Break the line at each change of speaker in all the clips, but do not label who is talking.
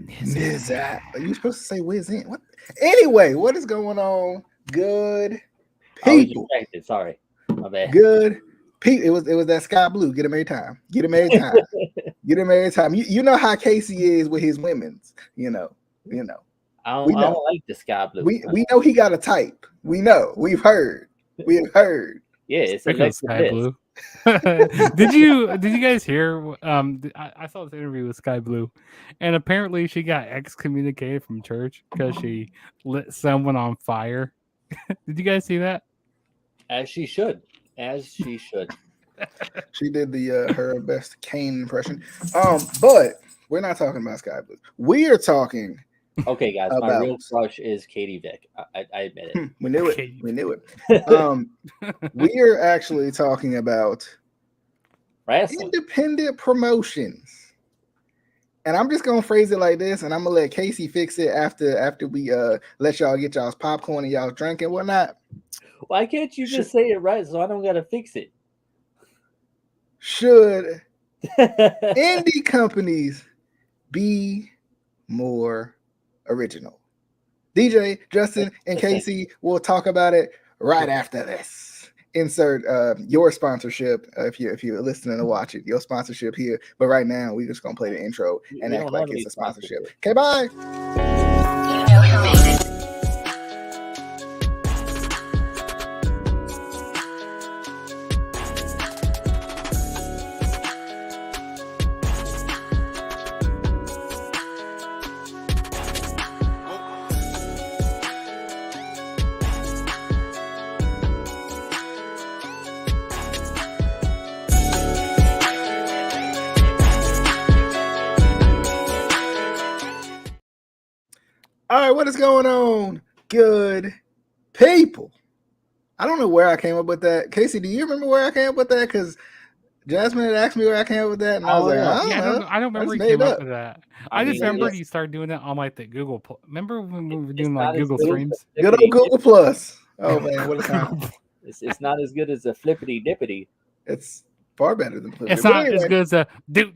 Nizat. Are you supposed to say whiz in? What? Anyway, what is going on? Good
I was
people.
distracted. Sorry, my bad.
Good people. It was that sky blue. Get him every time. Get him every time. Get him every time. You know how Casey is with his women's. You know. We
I
know.
don't like the sky blue.
We know he got a type. We know. We've heard. We have heard.
Yeah, it's
Speaking of
Alexa
Sky
Bliss.
Blue, did you guys hear? I saw this interview with Sky Blue, and apparently she got excommunicated from church because she lit someone on fire. Did you guys see that?
As she should. As she should.
She did the her best Kane impression. But we're not talking about Sky Blue. We are talking
Okay, guys, my
about
real crush is Katie Vick. I admit it.
we knew it.
Okay.
We knew it. We are actually talking about
Wrestling.
independent promotions. And I'm just gonna phrase it like this, and I'm gonna let Casey fix it after we let y'all get y'all's popcorn and y'all drink and whatnot.
Why can't you just say it right so I don't gotta fix it?
Should indie companies be more original? DJ, Justin, and Casey will talk about it right after this. Insert your sponsorship if you're listening or watching your sponsorship here. But right now we're just gonna play the intro and
We
act
don't
like
have
it's
any
a sponsorship.
sponsorship.
Okay, bye.
You know who made it.
All right, what is going on, good people? I don't know where I came up with that. Casey, do you remember where I came up with that? Because Jasmine had asked me where I came up with that, and I was like, I don't know.
I don't remember
just
he came
made
up
up.
with that.
I
I just
mean,
remembered
it's-
he started doing that on like the Google. Remember when we were
It's
doing like
not as
Google
good as
streams?
the
Good old
flippity
Google Plus. Oh man, what a time!
It's not as good as a flippity dippity.
It's far better than Flippity.
It's
But
not as
anyway,
good as a do.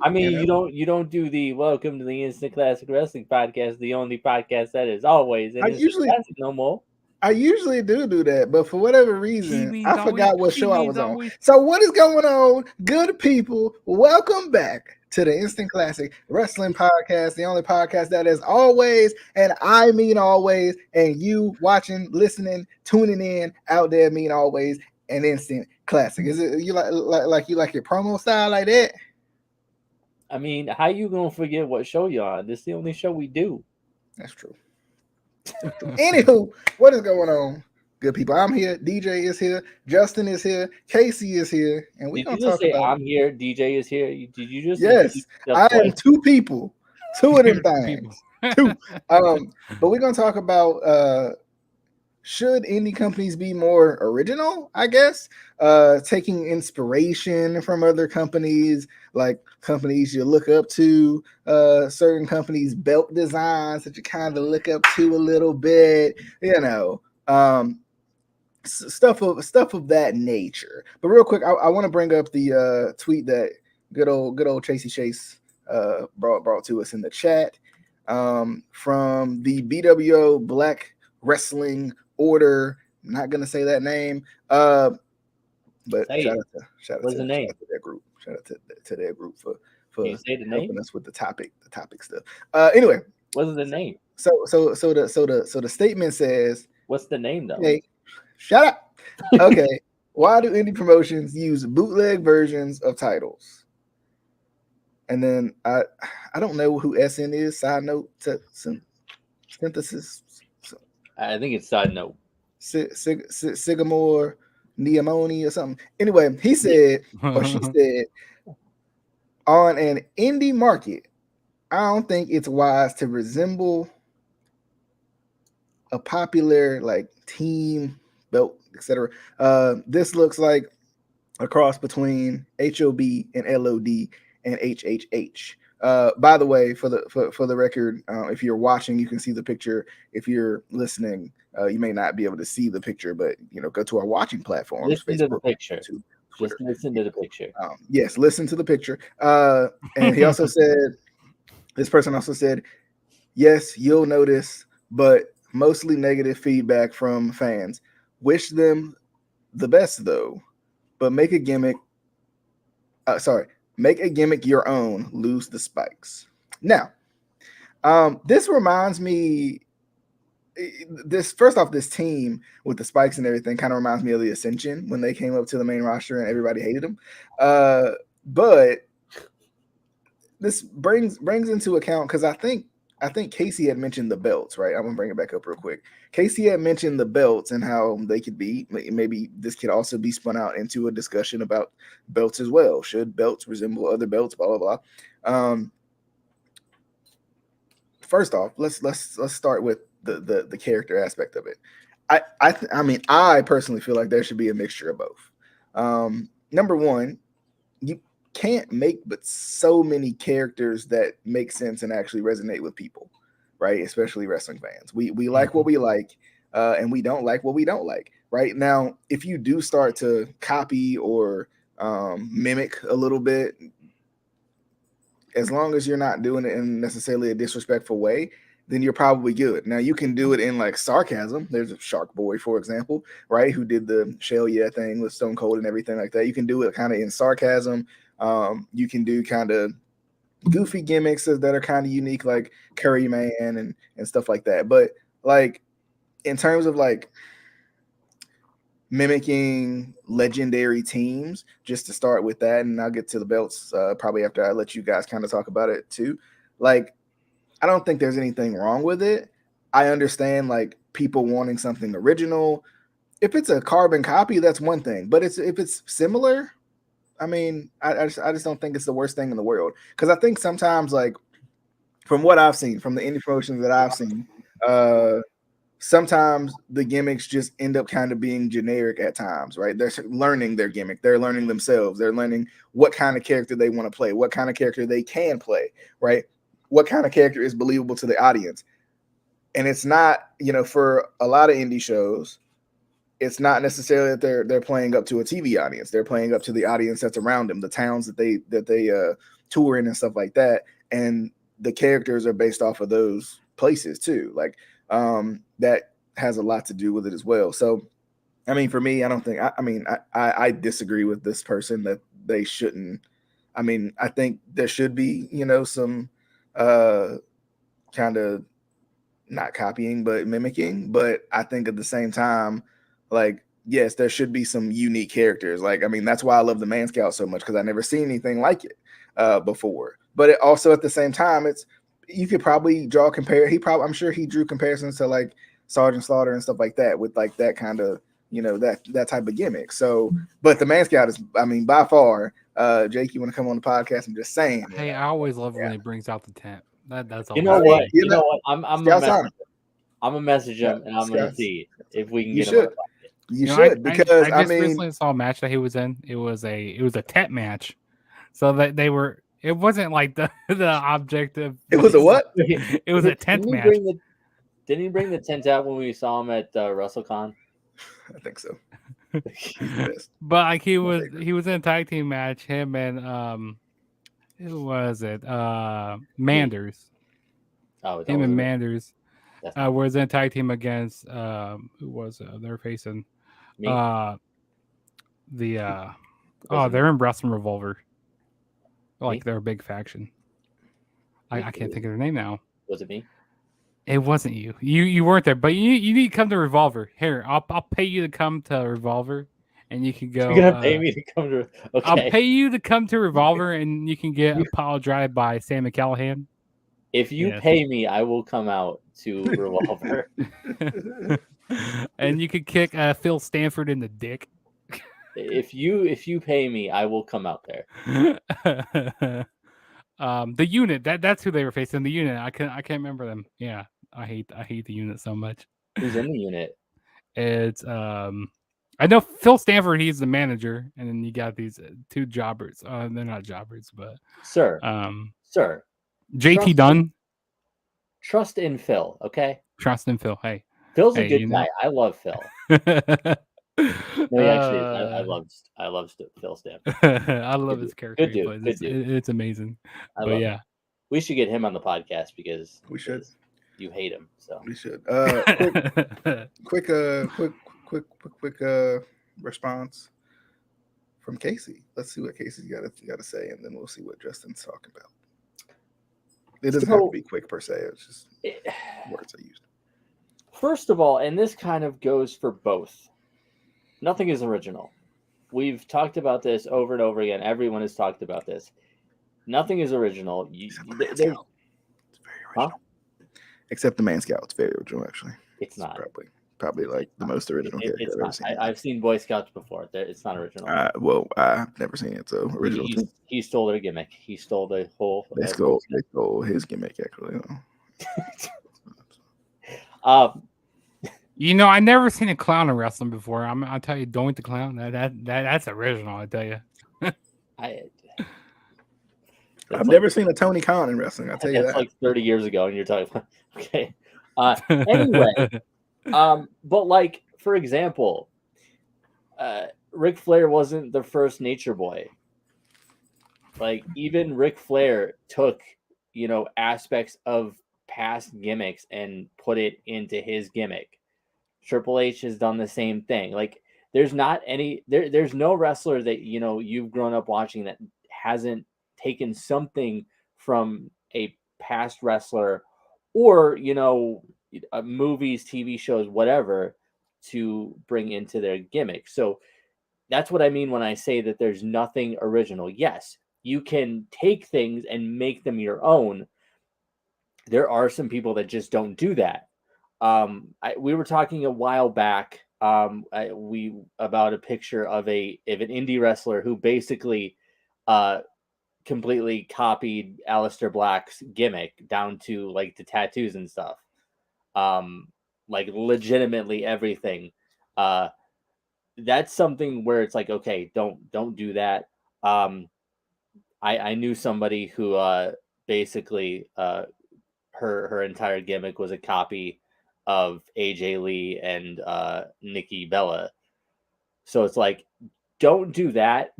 I mean,
you know,
you don't do the welcome to the Instant Classic Wrestling podcast, the only podcast that is always an
I
Instant
usually-
Classic no more.
I usually do that, but for whatever reason,
means
I forgot
always-
what
he
show I
means
was on.
always-
So what is going on, good people? Welcome back to the Instant Classic Wrestling Podcast, the only podcast that is always, and I mean always, and you watching, listening, tuning in out there mean always an Instant Classic. Is it you like you like your promo style like that?
I mean, how you gonna forget what show you're on? This is the only show we do.
That's true. Anywho, what is going on, good people? I'm here. DJ is here. Justin is here. Casey is here, and we're
Did
gonna
you just
talk
say
about.
I'm here? DJ is here. Did you just?
Yes, I am
Twice?
two people, two of them
People.
things. Two. But we're gonna talk about should indie companies be more original, I guess, taking inspiration from other companies, like companies you look up to, certain companies' belt designs that you kind of look up to a little bit, stuff of that nature. But real quick, I want to bring up the tweet that good old Chasey Chase brought to us in the chat from the BWO Black Wrestling Order. I'm not gonna say that name, but
Say
shout
it.
out to
What's the name?
shout out to their group. Shout out to their group for
Can you say the
helping
name?
us with the topic stuff. Anyway,
What's the name?
so the statement says,
What's the name though?
"Hey, shut up." Okay, why do indie promotions use bootleg versions of titles? And then I don't know who SN is. Side note to some synthesis.
I think it's side note.
Sigamore Neomoni or something. Anyway, he said, or she said, on an indie market, I don't think it's wise to resemble a popular like team belt, etc. This looks like a cross between HOB and LOD and HHH. By the way, for the record, if you're watching, you can see the picture. If you're listening, you may not be able to see the picture, but go to our watching platforms.
Listen to the
Facebook,
picture.
YouTube,
Just
Twitter.
listen to the picture.
Yes, listen to the picture. And he also said, This person also said, yes, you'll notice, but mostly negative feedback from fans. Wish them the best though, but make a gimmick. Sorry, make a gimmick your own. Lose the spikes. Now, this reminds me. This first off, this team with the spikes and everything kind of reminds me of the Ascension when they came up to the main roster and everybody hated them. But this brings into account because I think Casey had mentioned the belts, right? I'm gonna bring it back up real quick. Casey had mentioned the belts and how they could be. Maybe this could also be spun out into a discussion about belts as well. Should belts resemble other belts? Blah blah blah. First off, let's start with the character aspect of it. I mean, I personally feel like there should be a mixture of both. Number one, you can't make but so many characters that make sense and actually resonate with people, right? Especially wrestling fans. We like what we like, and we don't like what we don't like. Right now, if you do start to copy or mimic a little bit, as long as you're not doing it in necessarily a disrespectful way, then you're probably good. Now you can do it in like sarcasm. There's a Shark Boy, for example, right, who did the Shell Yeah thing with Stone Cold and everything like that. You can do it kind of in sarcasm. You can do kind of goofy gimmicks that are kind of unique, like Curry Man and stuff like that. But like in terms of like mimicking legendary teams, just to start with that, and I'll get to the belts probably after I let you guys kind of talk about it too. Like, I don't think there's anything wrong with it. I understand like people wanting something original. If it's a carbon copy, that's one thing. But if it's similar, I mean, I just don't think it's the worst thing in the world. Because I think sometimes, like from what I've seen, from the indie promotions that I've seen, sometimes the gimmicks just end up kind of being generic at times, right? They're learning their gimmick. They're learning themselves. They're learning what kind of character they want to play, what kind of character they can play, right? What kind of character is believable to the audience. And it's not, for a lot of indie shows, it's not necessarily that they're playing up to a TV audience. They're playing up to the audience that's around them, the towns that they tour in and stuff like that. And the characters are based off of those places too. Like, that has a lot to do with it as well. So, I mean, for me, I don't think. I disagree with this person that they shouldn't. I mean, I think there should be, some kind of not copying but mimicking. But I think at the same time, like, yes, there should be some unique characters. Like, I mean, that's why I love the Man Scout so much, because I never seen anything like it before. But it also at the same time, you could probably I'm sure he drew comparisons to like Sergeant Slaughter and stuff like that, with like that kind of, that type of gimmick. So, but the Man Scout is, I mean, by far, Jake, you want to come on the podcast? I'm just saying.
Hey, I always love when he brings out the tent. That's all.
You know
I'm
what?
saying.
You know what? I'm
Scouts
gonna message him and I'm gonna
Scouts.
see if we can
You
get him on
should.
the podcast.
You should, because
I just recently saw a match that he was in. It was a tent match, so that they were. It wasn't like the objective.
it was a what?
It was a tent match.
Didn't he bring the tent out when we saw him at WrestleCon?
I think so. He's the best.
But like he was in a tag team match. Him and who was it? Manders.
Oh,
Him and Manders.
That's not
Was in a tag team against who was they're facing
me.
they're
Was it
in Wrestling Revolver. Like
Me?
they're a big faction. I can't think of their name now.
Was it me?
It wasn't you. You weren't there, but you need to come to Revolver. Here, I'll pay you to come to Revolver, and you can go.
You're gonna pay me to come to. Okay.
I'll pay you to come to Revolver, and you can get a pile drive by Sam Callahan.
If you
Yes.
pay me, I will come out to Revolver.
And you could kick Phil Stanford in the dick.
If you pay me, I will come out there.
The unit that's who they were facing. The unit. I can't remember them. Yeah, I hate the unit so much.
Who's in the unit?
It's I know Phil Stanford. He's the manager, and then you got these two jobbers. They're not jobbers, but
Sir, sir,
JT
Trust
Dunn.
trust in Phil, okay?
Trust in Phil. Hey.
Phil's a
Hey,
good
you
guy.
know.
I love Phil. No, he actually is. I love Phil Stanford.
I love his character.
Good dude,
It's amazing.
I
But
love
yeah,
We should get him on the podcast because
We should.
you hate him. So
We should. Quick response from Casey. Let's see what Casey's got to say, and then we'll see what Justin's talking about. It doesn't have to be quick per se. It's just words I used.
First of all, and this kind of goes for both. Nothing is original. We've talked about this over and over again. Everyone has talked about this. Nothing is original.
It's very original. Huh? Except the Man Scout. It's very original, actually.
It's not.
Probably like the most original character
I've
I've ever seen.
I've seen Boy Scouts before. It's not original.
Well, I've never seen it, so original.
He stole their gimmick. He stole the whole.
They stole his gimmick, actually.
I never seen a clown in wrestling before. I'll tell you, Doink the Clown. That's original. I tell you.
I've never seen a Tony Khan in wrestling. I'll tell you that.
That's like 30 years ago, and you're talking. Okay. Anyway, but like for example, Ric Flair wasn't the first Nature Boy. Like even Ric Flair took aspects of past gimmicks and put it into his gimmick. Triple H has done the same thing. Like there's no wrestler that you've grown up watching that hasn't taken something from a past wrestler or movies, TV shows, whatever, to bring into their gimmick. So that's what I mean when I say that there's nothing original. Yes, you can take things and make them your own. There are some people that just don't do that. We were talking a while back about a picture of an indie wrestler who basically completely copied Aleister Black's gimmick down to like the tattoos and stuff. Like legitimately everything. That's something where it's like, okay, don't do that. I knew somebody who basically her entire gimmick was a copy of AJ Lee and Nikki Bella. So it's like, don't do that.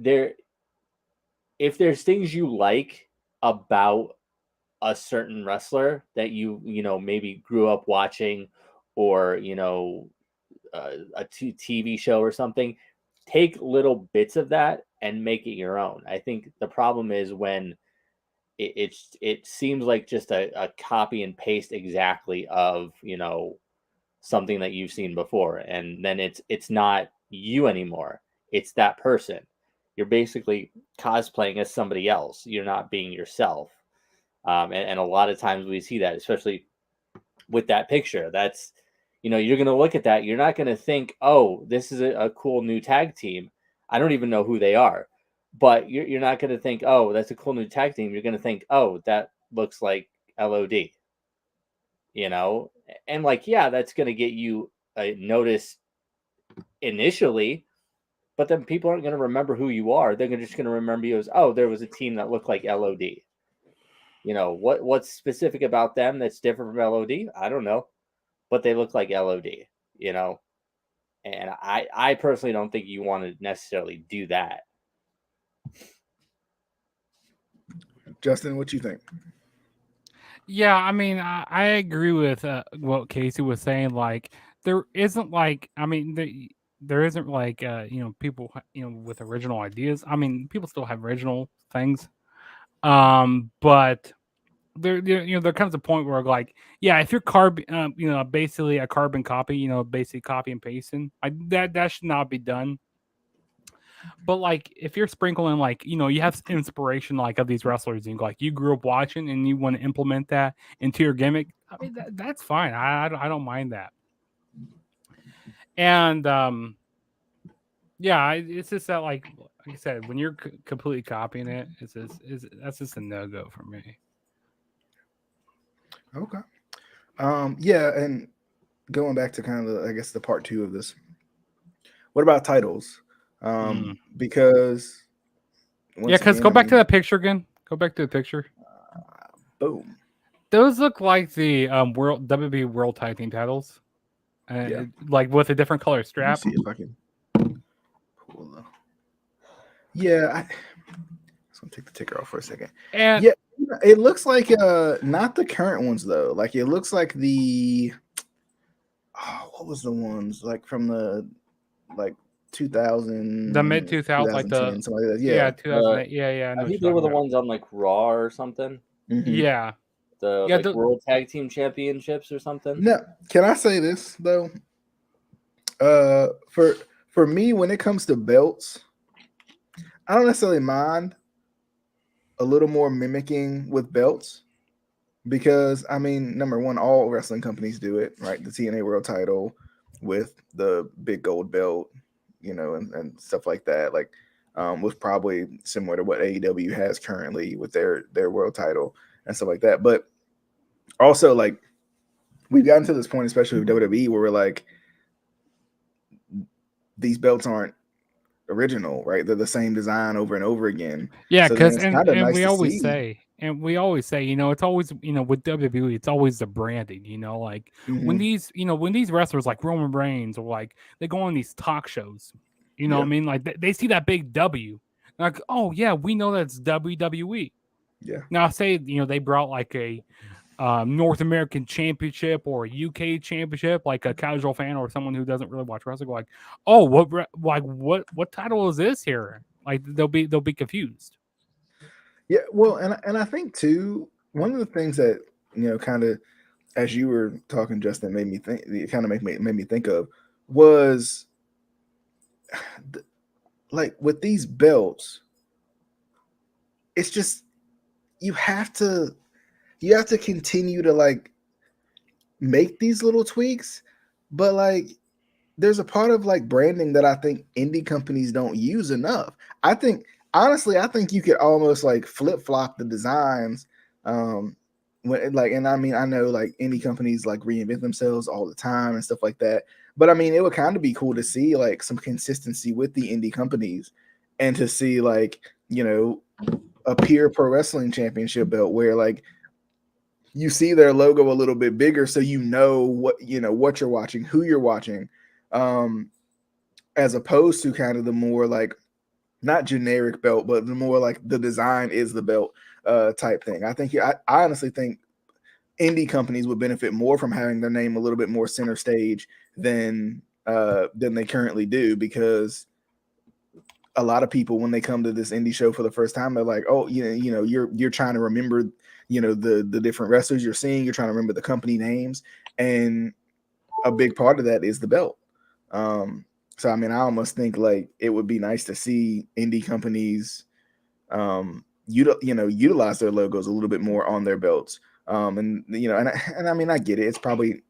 If there's things you like about a certain wrestler that you maybe grew up watching, or a TV show or something, take little bits of that and make it your own. I think the problem is when it seems like just a copy and paste exactly of something that you've seen before, and then it's not you anymore. It's that person. You're basically cosplaying as somebody else. You're not being yourself. And a lot of times we see that, especially with that picture. That's, you're going to look at that. You're not going to think, oh, this is a cool new tag team. I don't even know who they are. But you're not going to think, oh, that's a cool new tag team. You're going to think, oh, that looks like LOD. And like, yeah, that's going to get you a notice initially. But then people aren't going to remember who you are. They're just going to remember you as, oh, there was a team that looked like LOD. What's specific about them that's different from LOD? I don't know. But they look like LOD, And I personally don't think you want to necessarily do that.
Justin, what you think? Yeah, I mean, I agree with what Casey was saying. Like, there isn't like, I mean, there isn't like, people, with original ideas. I mean, people still have original things. But there comes a point where like, yeah, if you're basically a carbon copy, basically copy and pasting, that should not be done. But like, if you're sprinkling like, you have inspiration like of these wrestlers, and like you grew up watching, and you want to implement that into your gimmick, I mean that's fine. I don't mind that. And yeah, it's just that like I said, when you're completely copying it, that's just a no-go for me.
Okay. Yeah, and going back to kind of I guess the part 2 of this. What about titles? Because
go back to that picture again. Go back to the picture.
Boom.
Those look like the World WWE World Tag Team titles. Like with a different color strap.
Let me see if I can pull them. Yeah, I'm just gonna take the ticker off for a second.
And
yeah, It looks like not the current ones though. Like it looks like the what was the ones like from the like 2000
The mid 2000s, like
2010 something like that.
yeah,
Yeah.
2008. Yeah, I know
I
what
think
you're
they were
talking
the
about.
ones on like Raw or something.
Mhm.
Yeah,
The
Yeah,
like
the-
World Tag Team Championships or something.
Now, can I say this though? Uh, for me, when it comes to belts, I don't necessarily mind a little more mimicking with belts because I mean, number one, all wrestling companies do it, right? The TNA World Title with the big gold belt, and stuff like that. Like, was probably similar to what AEW has currently with their world title and stuff like that. But also, like, we've gotten to this point, especially with WWE, where we're like, these belts aren't original, right? They're the same design over and over again.
yeah,
So then
because
it's kind of
and
nice
we
to
always
see.
say, it's always, with WWE, it's always the branding. Like when
Mhm.
these wrestlers like Roman Reigns or like they go on these talk shows, what
Yeah,
I mean, like they see that big W, like, oh yeah, we know that's WWE.
yeah,
Now say they brought like a North American Championship or a UK Championship, like a casual fan or someone who doesn't really watch wrestling, go like, oh, what title is this here? Like they'll be confused.
yeah. Well, and I think too, one of the things that kind of as you were talking, Justin, made me think. It kind of made me think of was like with these belts, it's just you have to continue to like make these little tweaks, but like there's a part of like branding that I think indie companies don't use enough. I think honestly, I think you could almost like flip flop the designs. When like, and I mean, I know like indie companies like reinvent themselves all the time and stuff like that. But I mean, it would kind of be cool to see like some consistency with the indie companies and to see like, a peer pro wrestling championship belt where like you see their logo a little bit bigger so what you're watching, who you're watching, um as opposed to kind of the more like not generic belt but the more like the design is the belt type thing. I honestly think indie companies would benefit more from having their name a little bit more center stage than they currently do, because a lot of people when they come to this indie show for the first time, they're like, oh, you're trying to remember, the different wrestlers you're seeing, you're trying to remember the company names, and a big part of that is the belt. So I mean, I almost think like it would be nice to see indie companies utilize their logos a little bit more on their belts. And I mean, I get it, it's probably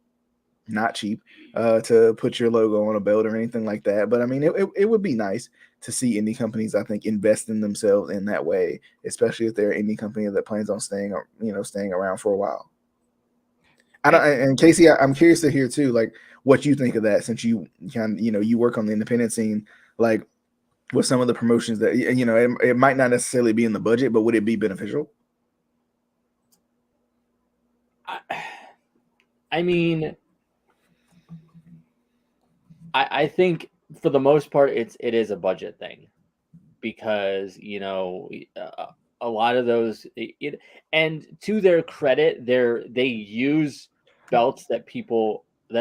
not cheap to put your logo on a belt or anything like that. But I mean, it would be nice to see indie companies, I think, invest in themselves in that way, especially if they're an indie company that plans on staying around for a while. And Casey, I'm curious to hear too, like what you think of that, since you you work on the independent scene, like with some of the promotions that it might not necessarily be in the budget, but would it be beneficial?
I mean, I think for the most part it is a budget thing, because a lot of those and to their credit, they use belts that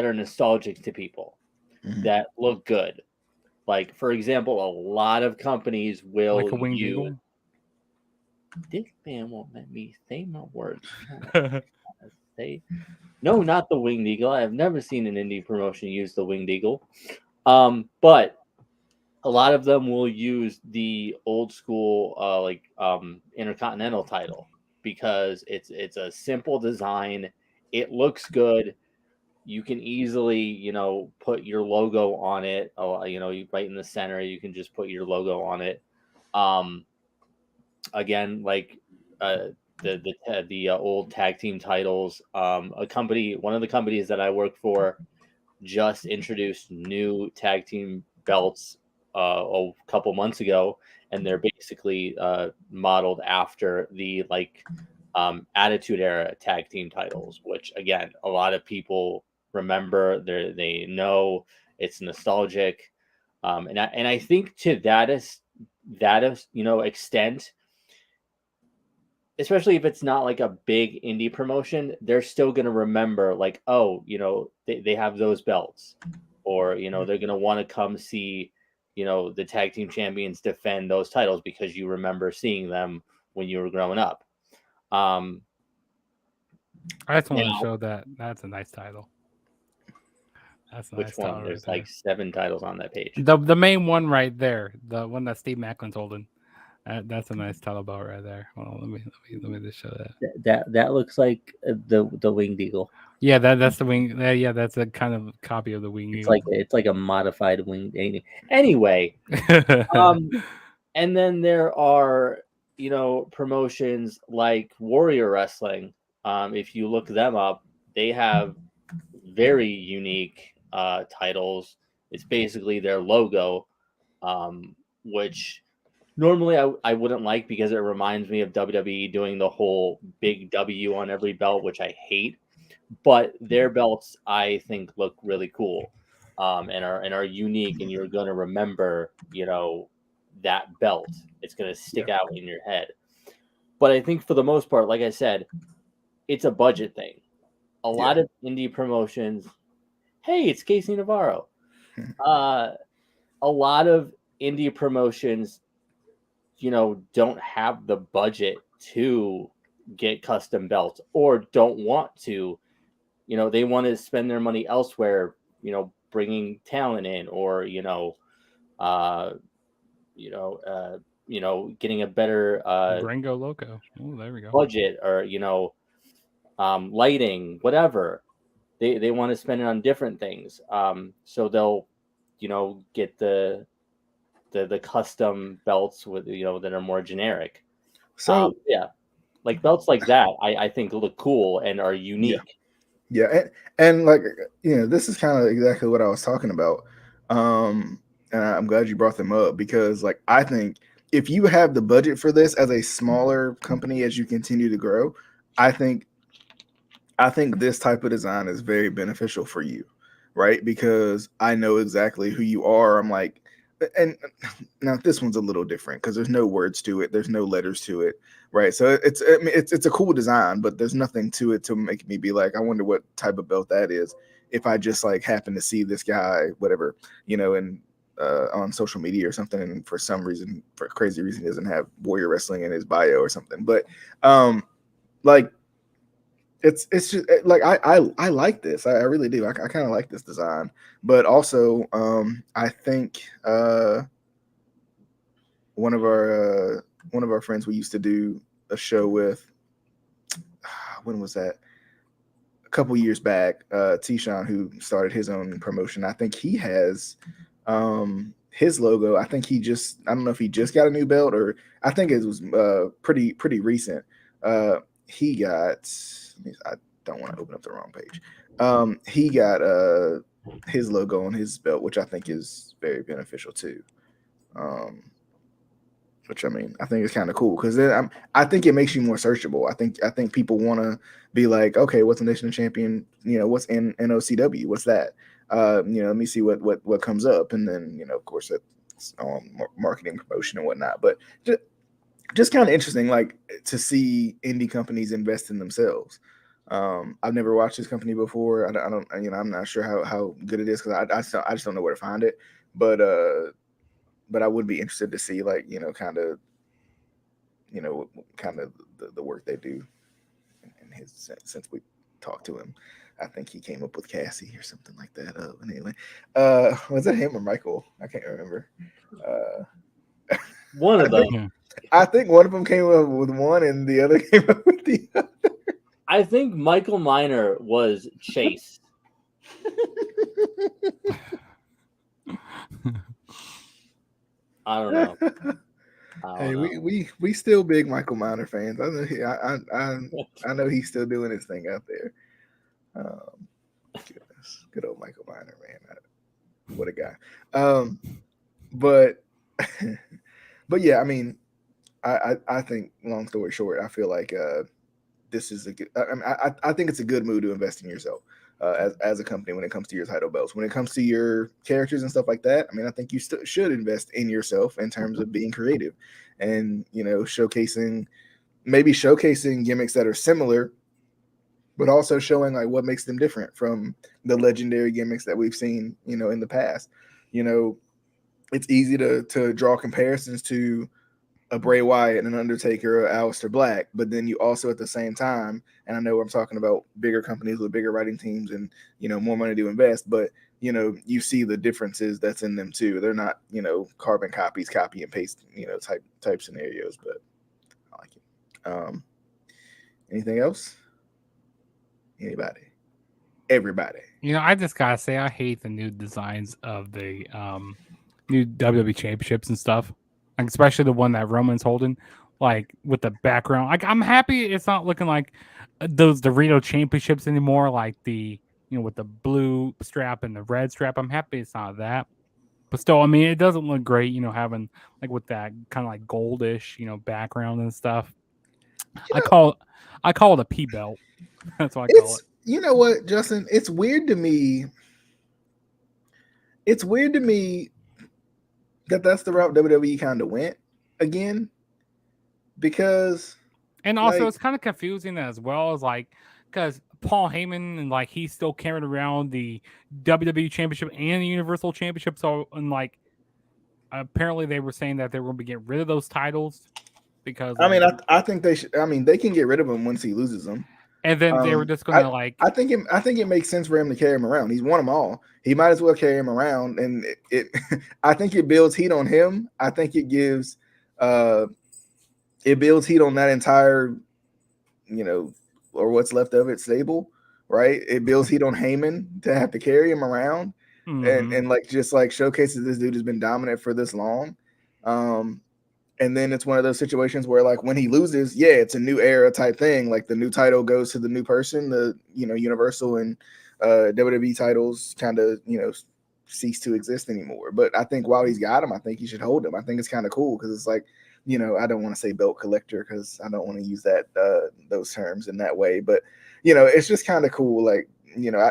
are nostalgic to people,
Mhm.
that look good. Like, for example, a lot of companies
Like
will
a winged
use.
eagle.
This man won't let me say my words. I'm trying to say, no, not the winged eagle. I've never seen an indie promotion use the winged eagle. But a lot of them will use the old school intercontinental title, because it's a simple design. It looks good. You can easily put your logo on it. Right in the center, you can just put your logo on it. Um, Again, like uh, the old tag team titles. One of the companies that I work for just introduced new tag team belts a couple months ago, and they're basically modeled after the Attitude Era tag team titles, which again a lot of people remember. They know it's nostalgic, and I think to that is extent, especially if it's not like a big indie promotion, they're still going to remember like, oh, they have those belts, or they're going to want to come see the tag team champions defend those titles because you remember seeing them when you were growing up.
I just want to
Now,
show that that's a nice title. That's a
which
nice
one?
title
There's
right
like 7 titles on that page.
there. The main one right there, the one that Steve Macklin's holding. That's a nice title belt right there. Hold on, let me just show that.
That looks like the winged eagle.
Yeah, that's the wing. Yeah, that's a kind of copy of the wing.
It's like a modified winged eagle. Anyway, and then there are promotions like Warrior Wrestling. If you look them up, they have very unique titles. It's basically their logo, which normally I wouldn't like because it reminds me of WWE doing the whole big W on every belt, which I hate. But their belts, I think, look really cool, and are unique, and you're going to remember, that belt. It's going to stick out in your head. But I think for the most part, like I said, it's a budget thing. A lot of indie promotions. Hey, it's Casey Navarro. A lot of indie promotions, don't have the budget to get custom belts, or don't want to. They want to spend their money elsewhere. Bringing talent in, or getting a better
Gringo Loco. Oh, there we go.
budget, or lighting, whatever. They want to spend it on different things. So they'll get the custom belts with that are more generic.
So
like belts like that, I think look cool and are unique.
Yeah, and like this is kind of exactly what I was talking about. And I'm glad you brought them up, because like I think if you have the budget for this as a smaller company as you continue to grow, I think this type of design is very beneficial for you, right? Because I know exactly who you are. I'm like, and now this one's a little different because there's no words to it, there's no letters to it, right? So it's a cool design, but there's nothing to it to make me be like, I wonder what type of belt that is. If I just like happen to see this guy, whatever, and on social media or something, and for some reason, for a crazy reason, he doesn't have Warrior Wrestling in his bio or something. But like it's just like I like this. I really do. I kind of like this design, but also I think one of our friends we used to do a show with. When was that? A couple years back. T-Sean, who started his own promotion. I think he has his logo. I think I don't know if he just got a new belt, or I think it was pretty recent. He got. I don't want to open up the wrong page. He got his logo on his belt, which I think is very beneficial too. Which I mean, I think it's kind of cool because I think it makes you more searchable. I think people want to be like, okay, what's a national champion? What's in NOCW? What's that? Let me see what comes up, and then of course it's marketing, promotion, and whatnot. But just kind of interesting, like to see indie companies invest in themselves. I've never watched this company before. I don't I'm not sure how good it is because I just don't know where to find it. But I would be interested to see like kind of the work they do in his since we talked to him. I think he came up with Cassie or something like that. Anyway, was that him or Michael? I can't remember.
One of them.
I think one of them came up with one, and the other came up with the other.
I think Michael Miner was Chase. I don't know.
Hey, we still big Michael Miner fans. I know I know he's still doing his thing out there. Goodness, good old Michael Miner, man. What a guy. But yeah, I mean, I think long story short, I feel like this is a good. I think it's a good move to invest in yourself as a company when it comes to your title belts. When it comes to your characters and stuff like that, I mean, I think you should invest in yourself in terms of being creative and showcasing maybe showcasing gimmicks that are similar, but also showing like what makes them different from the legendary gimmicks that we've seen, in the past. It's easy to draw comparisons to a Bray Wyatt and an Undertaker or Aleister Black, but then you also at the same time, and I know I'm talking about bigger companies with bigger writing teams and more money to invest, but you see the differences that's in them too. They're not carbon copies, copy and paste type scenarios, but I like it. Anything else? Anybody? Everybody?
I just gotta say I hate the new designs of the new WWE championships and stuff, like especially the one that Roman's holding, like with the background. Like I'm happy it's not looking like those Dorito championships anymore, like the with the blue strap and the red strap. I'm happy it's not that, but still, I mean, it doesn't look great. Having like with that kind of like goldish, background and stuff.
You
I
know,
call it a P belt. That's what I call
it's
it.
you know what, Justin? It's weird to me. It's weird to me that that's the route WWE kind of went again, because
And also,
like
it's kind of confusing as well as like because Paul Heyman and like he's still carrying around the WWE Championship and the Universal Championship. So, and like apparently they were saying that they were going to be getting rid of those titles because
I mean,
like,
I think they should. I mean, they can get rid of him once he loses them.
and then they were just going
I
to like,
I think it makes sense for him to carry him around. He's won them all. He might as well carry him around, and I think it builds heat on him. I think it gives it builds heat on that entire or what's left of it stable, right? It builds heat on Heyman to have to carry him around, and like just like showcases this dude has been dominant for this long. And then it's one of those situations where like when he loses, yeah, it's a new era type thing. Like the new title goes to the new person, the Universal and WWE titles kind of cease to exist anymore. But I think while he's got him, I think he should hold him. I think it's kind of cool because it's like, I don't want to say belt collector because I don't want to use that those terms in that way. But it's just kind of cool. Like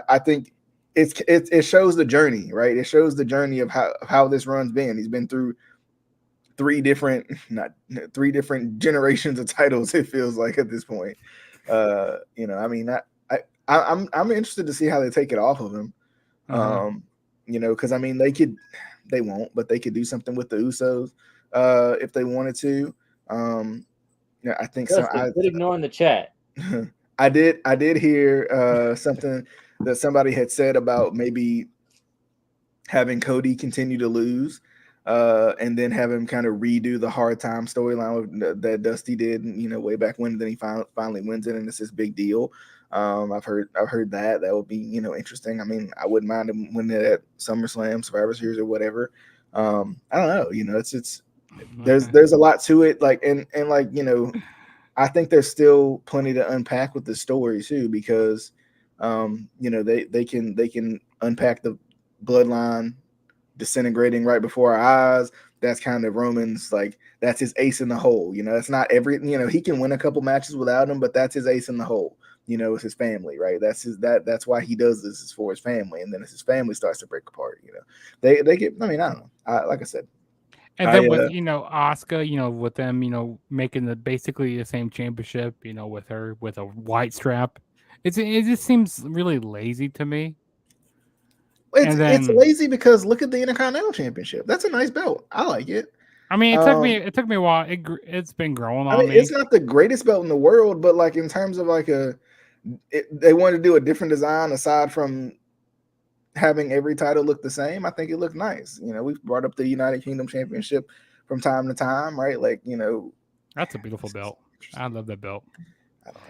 I think it shows the journey, right? It shows the journey of how this run's been. He's been through three different generations of titles. It feels like at this point, I mean, I'm interested to see how they take it off of him. Because I mean, they won't, but they could do something with the Usos if they wanted to. I think so.
Quit ignoring the chat.
I did hear something that somebody had said about maybe having Cody continue to lose. And then have him kind of redo the hard time storyline that Dusty did, way back when. Then he finally wins it, and it's this big deal. I've heard that would be interesting. I mean, I wouldn't mind him winning it at SummerSlam, Survivor Series, or whatever. I don't know. It's there's a lot to it. Like and like I think there's still plenty to unpack with the story too, because they can unpack the bloodline disintegrating right before our eyes. That's kind of Roman's, like, that's his ace in the hole. It's not every, he can win a couple matches without him, but that's his ace in the hole. It's his family, right? That's why he does this, is for his family. And then as his family starts to break apart, they get, I mean, I don't know. Like I said.
And then with Asuka, with them, making basically the same championship, with her with a white strap, it just seems really lazy to me.
It's lazy because look at the Intercontinental Championship. That's a nice belt. I like it.
I mean, it took me a while. It's been growing on me.
It's not the greatest belt in the world, but like in terms of like they wanted to do a different design aside from having every title look the same. I think it looked nice. We've brought up the United Kingdom Championship from time to time, right? Like
that's a beautiful belt. I love that belt.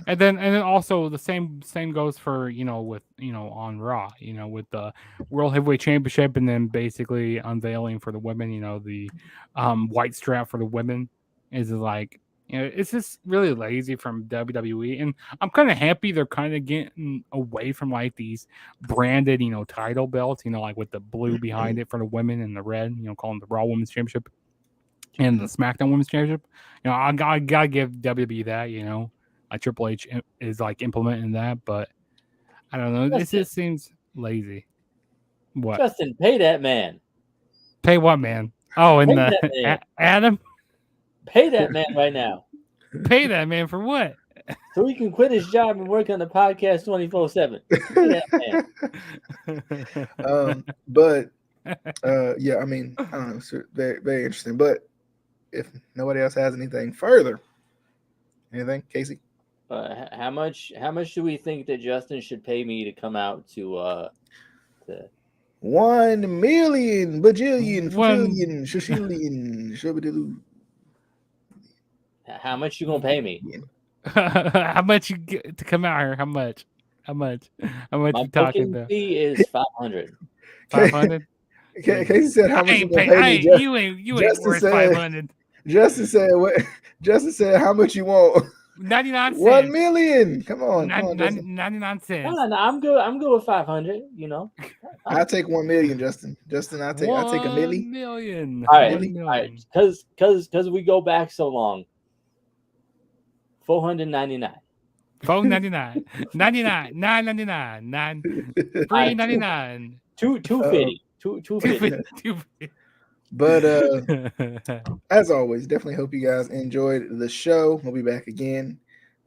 And then also the same goes for with on Raw, with the World Heavyweight Championship, and then basically unveiling for the women, the white strap for the women is like, it's just really lazy from WWE. And I'm kind of happy they're kind of getting away from like these branded title belts, like with the blue behind it for the women and the red, calling the Raw Women's Championship and the SmackDown Women's Championship. I gotta give WWE that, like Triple H is like implementing that, but I don't know. This just seems lazy. What?
Justin, pay that man.
Pay what man? Oh, and Adam.
Pay that man right now.
Pay that man for what?
So he can quit his job and work on the podcast 24/7. Yeah, man.
But yeah, I mean, I don't know, it's very very interesting. But if nobody else has anything further, anything, Casey?
How much do we think that Justin should pay me to come out to
1 million, bajillion,
One-
fulfillion, shashillion, shabadiloo.
how much you gonna pay me?
How much you get to come out here? How much? How much? How much
My
you talking
booking
about?
fee is 500.
500?
Casey said, "How
I
much you
ain't
gonna
pay.
pay me?"
You ain't
Justin
worth
said-
500.
Justin said, "What?" Justin said, "How much you want?"
99
1
cents.
million. Come on, Justin.
99 cents.
No, I'm good. I'm good with 500. You know.
I take 1 million, Justin. Justin, I take a
1
milli.
million.
All right,
1
Really?
all right.
million.
Because we go back so long. 499.
499. 99. 999. 9. 399.
250. 250.
250.
But as always, definitely hope you guys enjoyed the show. We'll be back again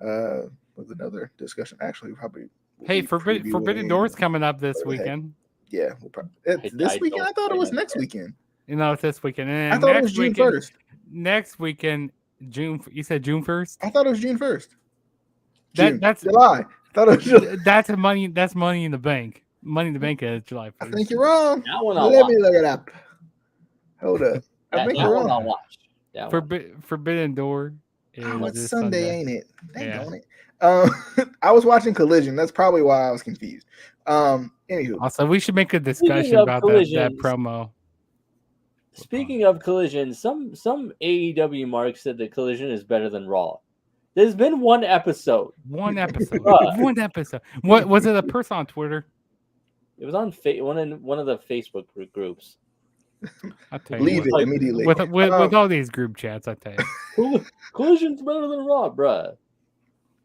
with another discussion. Actually, probably.
Hey, Forbidden Doors coming up this
Hey.
weekend.
Yeah, we'll probably this weekend. I thought it was next weekend.
You know, it's this weekend. And
I thought it
next
was June
weekend,
1st.
Next weekend, June. You said June 1st.
I thought it was June 1st.
That's
July. I thought it was July.
That's money. That's Money in the Bank. Money in the Bank is July 1st.
I think you're wrong.
That one I'll
Let
watch.
me look it up. Hold up. I think
That
you're
one I'll
wrong.
watch. That one.
Forbidden Door. Is
Oh, it's
this
Sunday, ain't it? Dang
Yeah.
on it. I was watching Collision. That's probably why I was confused. Anywho,
Also, we should make a discussion
of
about that
collisions,
promo.
Speaking of Collision, some AEW marks said that Collision is better than Raw. There's been one episode.
One episode.
Bruh.
One episode. What was it? A person on Twitter?
It was on one of the Facebook groups.
I'll tell you.
leave it
like-
immediately.
With all these group chats, I tell you.
Collision's better than Raw, bruh.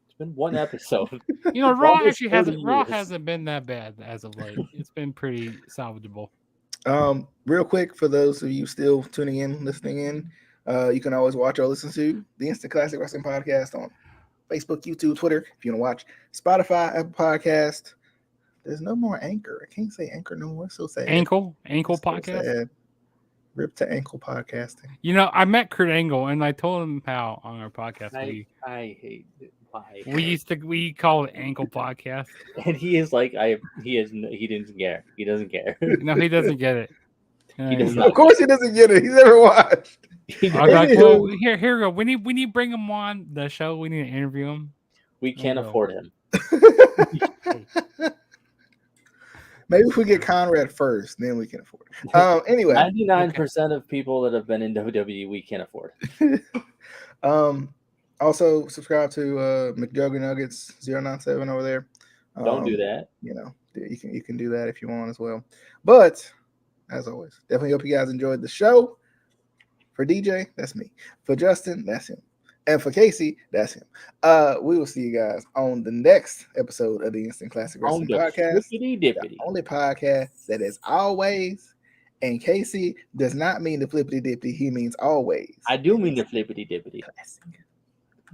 It's been one episode.
You know, Raw
Almost
actually
30
hasn't. Raw
years.
hasn't been that bad as of late. It's been pretty salvageable.
Real quick, for those of you still tuning in, listening in, you can always watch or listen to the Instant Classic Wrestling Podcast on Facebook, YouTube, Twitter. If you want to watch Spotify, Apple Podcast. There's no more Anchor. I can't say Anchor no more. It's so sad.
Ankle
It's so
podcast.
sad. Rip to ankle podcasting.
You know, I met Kurt Angle and I told him how on our podcast
I hate it.
we call it Ankle Podcast.
And he is like he didn't care. He doesn't care.
No, he doesn't get it.
He does
he's
not.
Of course, he doesn't get it. He's never watched.
He
I was like,
Anywho.
well, here we go. We need to bring him on the show. We need to interview him.
We can't
No.
afford him.
Maybe if we get Conrad first, then we can afford it. Anyway,
99% of people that have been in WWE, we can't afford.
also subscribe to McJugger Nuggets 097 over there.
Don't do that.
You know, you can do that if you want as well. But as always, definitely hope you guys enjoyed the show. For DJ, that's me. For Justin, that's him. And for Casey, that's him. We will see you guys on the next episode of the Instant Classic
On
Wrestling
the
Podcast.
flippity
The
dippity.
only podcast that is always, and Casey does not mean the flippity dippity, he means always.
I do mean the flippity dippity.
Classic.